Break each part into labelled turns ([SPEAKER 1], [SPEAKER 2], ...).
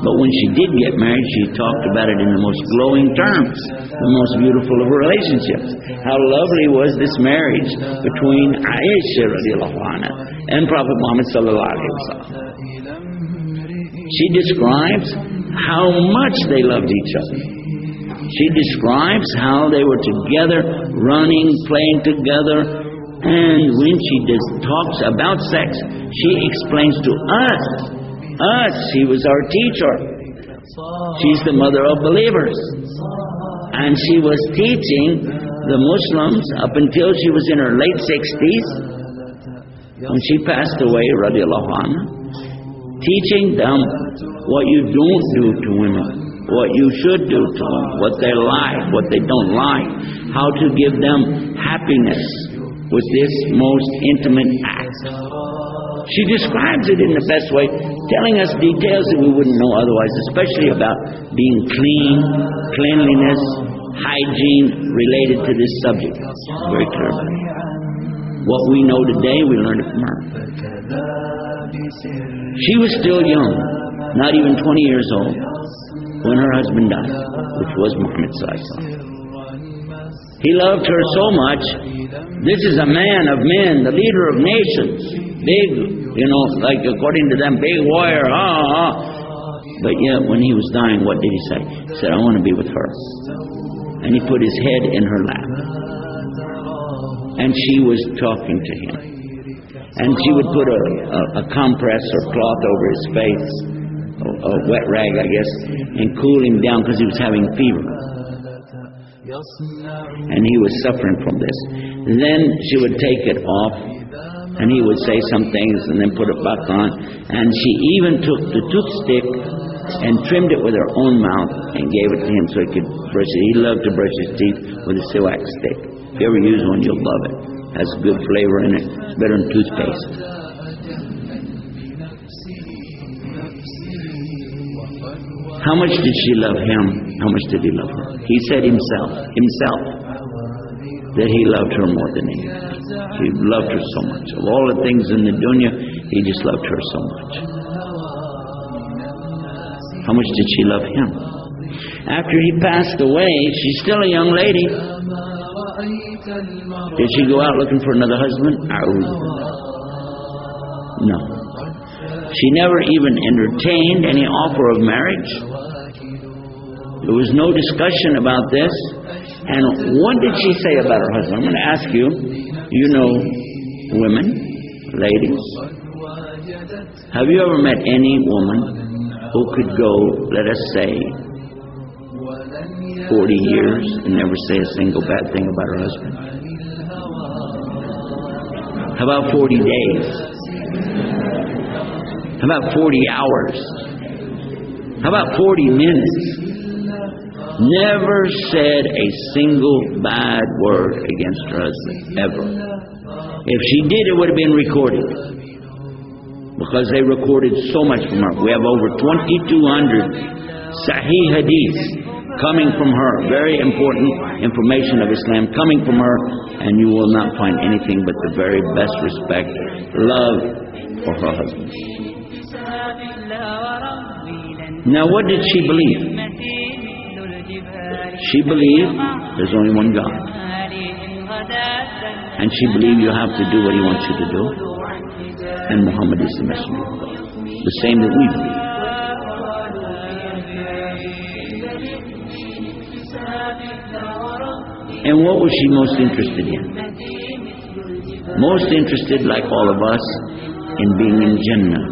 [SPEAKER 1] But when she did get married, she talked about it in the most glowing terms, the most beautiful of relationships. How lovely was this marriage between Aişə radiallahu anha and Prophet Muhammad sallallahu alaihi wasallam. She describes how much they loved each other. She describes how they were together, running, playing together, and when she talks about sex, she explains to us, she was our teacher. She's the mother of believers. And she was teaching the Muslims up until she was in her late 60s. When she passed away, radiallahu anha, teaching them what you don't do to women, what you should do to them, what they like, what they don't like, how to give them happiness with this most intimate act. She describes it in the best way, telling us details that we wouldn't know otherwise, especially about being clean, cleanliness, hygiene related to this subject. Very clear about it. What we know today, we learned it from her. She was still young, not even 20 years old, when her husband died, which was Muhəmməd s.a.s. He loved her so much. This is a man of men, the leader of nations, big, like according to them, big warrior, But yet, when he was dying, what did he say? He said, I want to be with her. And he put his head in her lap. And she was talking to him. And she would put a compress or cloth over his face, a wet rag, I guess, and cool him down because he was having fever. And he was suffering from this. Then she would take it off, and he would say some things and then put it back on. And she even took the toothstick and trimmed it with her own mouth and gave it to him so he could brush it. He loved to brush his teeth with a siwak stick. If you ever use one, you'll love it. It has good flavor in it. It's better than toothpaste. How much did she love him? How much did he love her? He said himself, that he loved her more than anything. He loved her so much. Of all the things in the dunya, he just loved her so much. How much did she love him? After he passed away, she's still a young lady. Did she go out looking for another husband? No. She never even entertained any offer of marriage. There was no discussion about this. And what did she say about her husband? I'm going to ask you, you know women, ladies, have you ever met any woman who could go, let us say, 40 years and never say a single bad thing about her husband? How about 40 days? How about 40 hours? How about 40 minutes? Never said a single bad word against her husband, ever. If she did, it would have been recorded. Because they recorded so much from her. We have over 2,200 Sahih Hadith coming from her. Very important information of Islam coming from her. And you will not find anything but the very best respect, love for her husband. Now what did she believe? She believed there's only one God. And she believed you have to do what he wants you to do. And Muhammad is the messenger of God. The same that we believe. And what was she most interested in? Most interested, like all of us, in being in Jannah.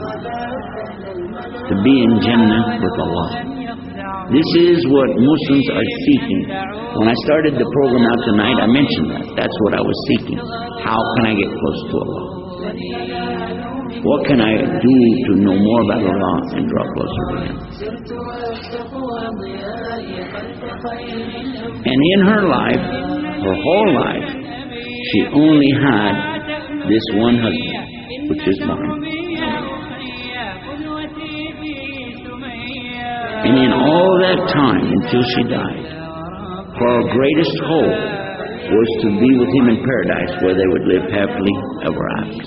[SPEAKER 1] To be in Jannah with Allah. This is what Muslims are seeking. When I started the program out tonight, I mentioned that. That's what I was seeking. How can I get close to Allah? What can I do to know more about Allah and draw closer to Him? And in her life, her whole life, she only had this one husband, which is Muhammad. And in all that time, until she died, her greatest hope was to be with him in paradise, where they would live happily ever after.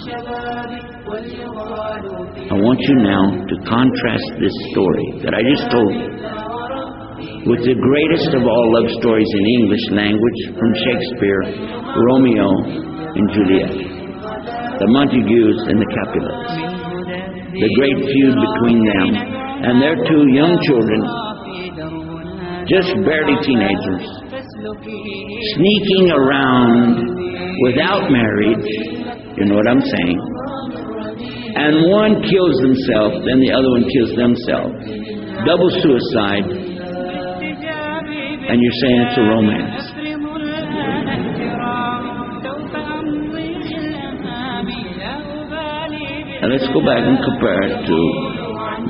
[SPEAKER 1] I want you now to contrast this story that I just told you with the greatest of all love stories in English language from Shakespeare, Romeo and Juliet, the Montagues and the Capulets, the great feud between them and their two young children, just barely teenagers, sneaking around without marriage, you know what I'm saying, and one kills himself, then the other one kills themselves. Double suicide, and you're saying it's a romance. Now let's go back and compare it to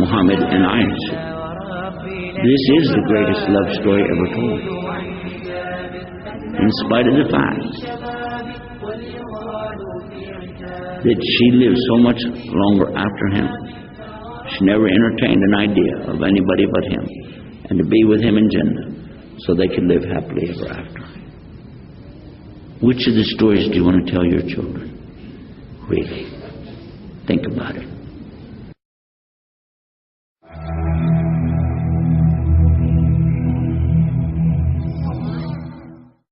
[SPEAKER 1] Muhammad and Aişə. This is the greatest love story ever told. In spite of the fact that she lived so much longer after him, she never entertained an idea of anybody but him, and to be with him in Jannah so they could live happily ever after. Which of the stories do you want to tell your children? Really? Think about it.